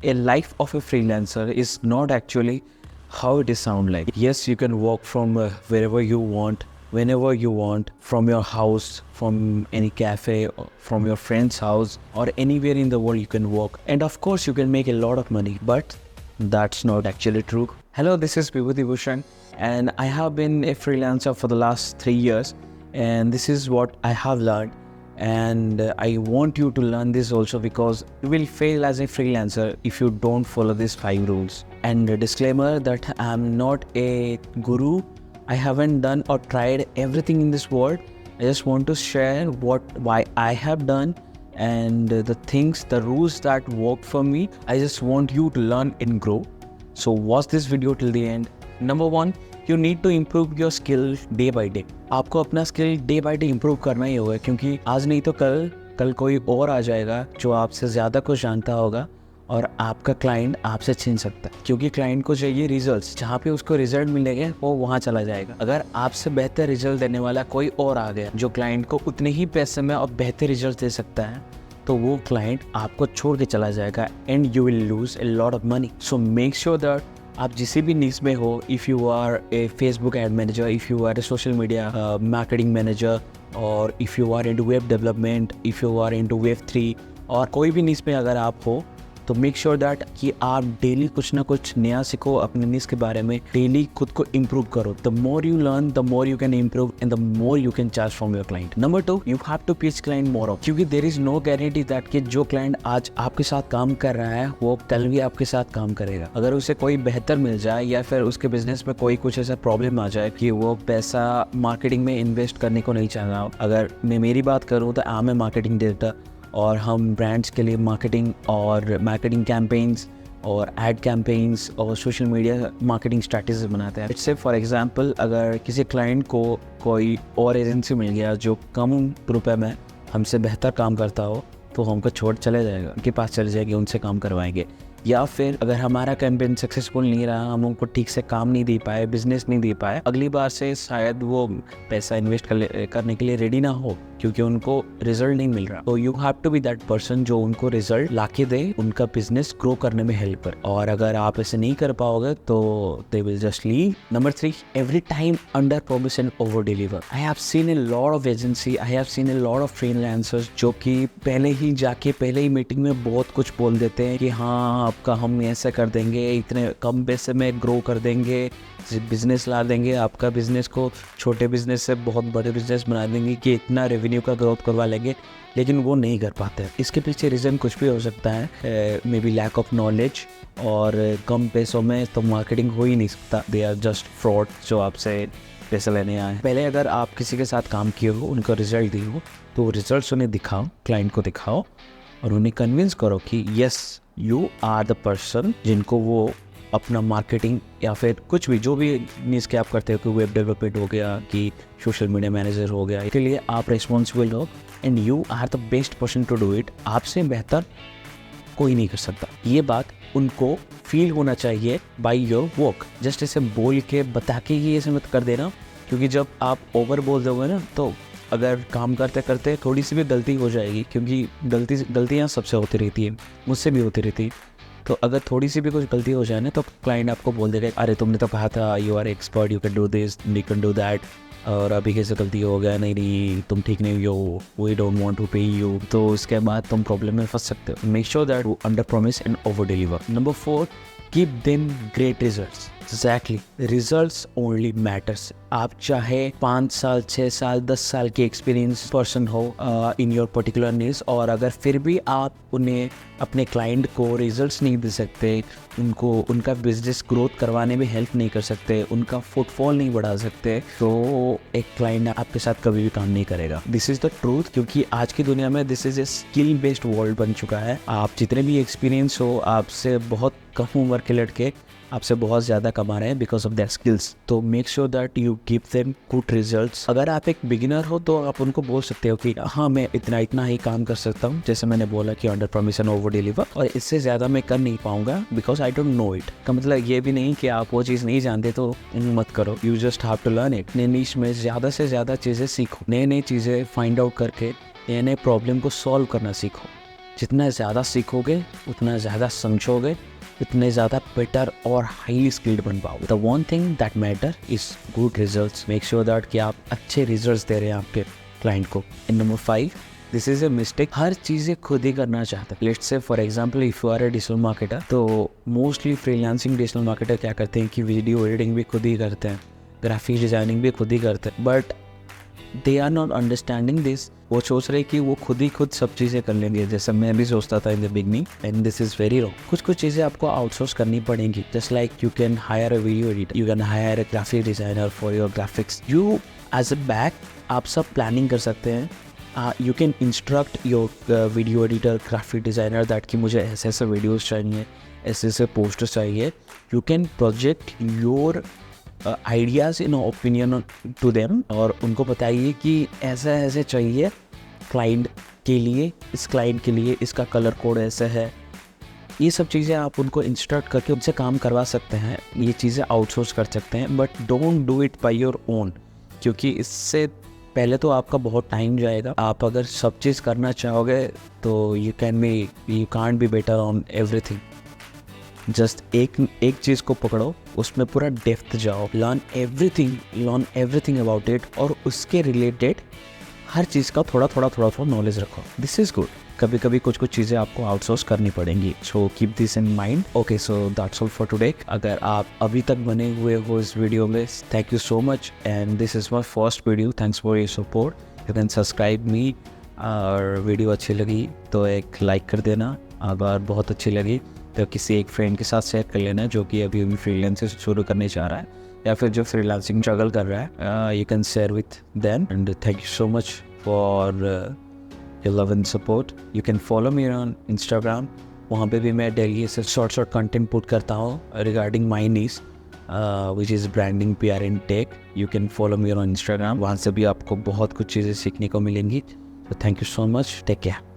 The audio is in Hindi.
A life of a freelancer is not actually how it is sound like. Yes, you can work from wherever you want, whenever you want, from your house, from any cafe, or from your friend's house, or anywhere in the world you can work. And of course, you can make a lot of money, but that's not actually true. Hello, this is Vibhuti Bhushan, and I have been a freelancer for the last 3 years, and this is what I have learned. And I want you to learn this also, because you will fail as a freelancer if you don't follow these 5 rules. And a disclaimer that I'm not a guru. I haven't done or tried everything in this world. I just want to share why I have done, and the things, the rules that work for me. I just want you to learn and grow. So watch this video till the end. Number 1, you need to improve your skill day by day. आपको अपना skill day by day improve करना ही होगा, क्योंकि आज नहीं तो कल कोई और आ जाएगा जो आपसे ज़्यादा कुछ जानता होगा, और आपका क्लाइंट आपसे छीन सकता है, क्योंकि क्लाइंट को चाहिए रिजल्ट्स। जहाँ पे उसको रिजल्ट मिलेंगे वो वहाँ चला जाएगा। अगर आपसे बेहतर रिजल्ट देने वाला कोई और आ गया जो क्लाइंट को उतने ही पैसे में और बेहतर रिजल्ट दे सकता है, तो वो क्लाइंट आपको छोड़ के चला जाएगा, and you will lose a lot of money. So make sure that आप जिस भी नीश में हो, if you are a Facebook ad manager, if you are a social media marketing manager, और if you are into web development, if you are into web 3, और कोई भी नीश में अगर आप हो, तो मेक श्योर दैट कि आप डेली कुछ ना कुछ नया सीखो अपने नीश के बारे में। डेली खुद को इम्प्रूव करो। The more you learn, the more you can improve, and the more you can charge from your client. Number 2, you have to pitch client more of, क्योंकि there is no guarantee that कि जो क्लाइंट आज आपके साथ काम कर रहा है वो कल भी आपके साथ काम करेगा। अगर उसे कोई बेहतर मिल जाए, या फिर उसके बिजनेस में कोई कुछ ऐसा प्रॉब्लम आ जाए कि वो पैसा मार्केटिंग में इन्वेस्ट करने को नहीं चाह रहा। अगर मैं मेरी बात करूँ तो I am a marketing director, और हम ब्रांड्स के लिए मार्केटिंग कैंपेन्स और एड कैंपेन्स और सोशल मीडिया मार्केटिंग स्ट्रैटेजीज बनाते हैं। इससे फॉर एग्जांपल, अगर किसी क्लाइंट को कोई और एजेंसी मिल गया जो कम रुपए में हमसे बेहतर काम करता हो, तो हमको छोड़ चले जाएगा, उनके पास चले जाएंगे, उनसे काम करवाएंगे। या फिर अगर हमारा कैंपेन सक्सेसफुल नहीं रहा, हम उनको ठीक से काम नहीं दे पाए, बिजनेस नहीं दे पाए, अगली बार से शायद वो पैसा इन्वेस्ट करने के लिए रेडी ना हो, क्योंकि उनको रिजल्ट नहीं मिल रहा। तो you have to be that person जो उनको रिजल्ट लाके दे, उनका बिजनेस ग्रो करने में हेल्प करे। और अगर आप ऐसे नहीं कर पाओगे तो they will just leave. Number 3, every time under promise and over deliver. I have seen A lot of agency, I have seen A lot of freelancers जो कि पहले ही मीटिंग में बहुत कुछ बोल देते हैं कि हाँ आपका हम ऐसा कर देंगे, इतने कम पैसे में ग्रो कर देंगे, बिजनेस ला देंगे, आपका बिजनेस को छोटे बिजनेस से बहुत बड़े बिजनेस बना देंगे, कि इतना रेवेन्यू का ग्रोथ करवा लेंगे, लेकिन वो नहीं कर पाते। इसके पीछे रीज़न कुछ भी हो सकता है, maybe lack of knowledge, और कम पैसों में तो मार्केटिंग हो ही नहीं सकता। दे आर जस्ट फ्रॉड जो आपसे पैसे लेने आए। पहले अगर आप किसी के साथ काम किए हो, उनका रिजल्ट दिए हो, तो रिजल्ट्स उन्हें दिखाओ, क्लाइंट को दिखाओ, और उन्हें कन्विंस करो कि yes you are the person जिनको वो अपना मार्केटिंग या फिर कुछ भी जो भी नीज के आप करते हो, कि वेब डेवलपमेंट हो गया, कि सोशल मीडिया मैनेजर हो गया, इसके लिए आप रिस्पॉन्सिबल हो, and you are the best person to do it. आपसे बेहतर कोई नहीं कर सकता। ये बात उनको फील होना चाहिए बाय योर वर्क। जस्ट ऐसे बोल के बता के ही ऐसे मत कर देना, क्योंकि जब आप ओवर बोल दोगे ना, तो अगर काम करते करते थोड़ी सी भी गलती हो जाएगी, क्योंकि गलतियाँ सबसे होती रहती है, मुझसे भी होती रहती है। तो अगर थोड़ी सी भी कुछ गलती हो जाए ना, तो क्लाइंट आपको बोल देगा, अरे तुमने तो कहा था you are expert, you can do this, you can do that, और अभी कैसे गलती हो गया, नहीं तुम ठीक नहीं हो, वी डोंट वांट टू पे यू। तो उसके बाद तुम प्रॉब्लम में फंस सकते हो। Make sure that under promise and over deliver. Number 4, keep them great results. Exactly, results only matters. आप चाहे 5 साल, 6 साल, 10 साल के एक्सपीरियंस पर्सन हो इन योर पर्टिकुलर नीश, और अगर फिर भी आप उन्हें अपने क्लाइंट को रिजल्ट्स नहीं दे सकते, उनको उनका बिजनेस ग्रोथ करवाने में हेल्प नहीं कर सकते, उनका फुटफॉल नहीं बढ़ा सकते, तो एक क्लाइंट आपके साथ कभी भी काम नहीं करेगा। दिस इज द ट्रूथ, क्योंकि आज की दुनिया में this is a skill based world बन चुका है। आप जितने भी एक्सपीरियंस हो, आपसे बहुत कम उम्र के लड़के आपसे बहुत ज़्यादा कमा रहे हैं बिकॉज ऑफ देयर स्किल्स। तो make sure that you give them good results. अगर आप एक बिगिनर हो तो आप उनको बोल सकते हो कि हाँ मैं इतना ही काम कर सकता हूँ, जैसे मैंने बोला कि under promise and over deliver, और इससे ज़्यादा मैं कर नहीं पाऊंगा because I don't know it. का मतलब ये भी नहीं कि आप वो चीज़ नहीं जानते तो मत करो, you just have to learn it. नए नीश में ज़्यादा से ज़्यादा चीज़ें सीखो, नई चीज़ें फाइंड आउट करके नए प्रॉब्लम को सॉल्व करना सीखो। जितना ज़्यादा सीखोगे, उतना ज़्यादा समझोगे, इतने ज़्यादा बेटर और हाईली स्किल्ड बन पाओगे। The one thing that matter is good results. Make sure that कि आप अच्छे रिजल्ट्स दे रहे हैं आपके क्लाइंट को। In number 5, this is a mistake, हर चीज़ें खुद ही करना चाहते हैं। Let's say for example if you are a digital marketer, तो मोस्टली फ्रीलांसिंग डिजिटल मार्केटर क्या करते हैं कि वीडियो एडिटिंग भी खुद ही करते हैं, ग्राफिक डिज़ाइनिंग भी खुद ही करते हैं, but they are not understanding this. वो सोच रहे कि वो खुद सब चीज़ें कर लेंगे, जैसे मैं भी सोचता था in the beginning, and this is very wrong. कुछ चीज़ें आपको आउटसोर्स करनी पड़ेंगी। Just like you can hire a video editor, you can hire a graphic designer for your graphics. You as a back आप सब प्लानिंग कर सकते हैं। You can instruct your video editor, graphic designer that कि मुझे ऐसे वीडियोज़ चाहिए, ऐसे पोस्टर्स चाहिए। You can project your ideas in opinion to them, और उनको बताइए कि ऐसे चाहिए क्लाइंट के लिए, इस क्लाइंट के लिए इसका कलर कोड ऐसे है। ये सब चीज़ें आप उनको इंस्ट्रक्ट करके उनसे काम करवा सकते हैं, ये चीज़ें आउटसोर्स कर सकते हैं, but don't do it by your own, क्योंकि इससे पहले तो आपका बहुत टाइम जाएगा। आप अगर सब चीज़ करना चाहोगे तो you can't be better on everything. Just एक चीज़ को पकड़ो, उसमें पूरा डेप्थ जाओ, लर्न एवरीथिंग अबाउट इट, और उसके रिलेटेड हर चीज़ का थोड़ा नॉलेज रखो। This is good. कभी कभी कुछ चीज़ें आपको आउटसोर्स करनी पड़ेंगी, so keep this in mind. Okay, so that's all for today. अगर आप अभी तक बने हुए हो इस वीडियो में, thank you so much, and this is my first video. Thanks for your support. You can subscribe मी, और वीडियो अच्छी लगी तो एक लाइक कर देना। अगर बहुत अच्छी लगी तो किसी एक फ्रेंड के साथ शेयर कर लेना जो कि अभी फ्रीलांसिंग शुरू करने चाह रहा है, या फिर जो फ्रीलांसिंग स्ट्रगल कर रहा है। You can share with them, and thank you so much for your love and support. You can follow me on Instagram, वहाँ पे भी मैं डेली से शॉर्ट कंटेंट पुट करता हूँ regarding my niche, which is branding, PR and tech. You can follow me on Instagram, वहाँ से भी आपको बहुत कुछ चीज़ें सीखने को मिलेंगी। तो thank you so much, take care.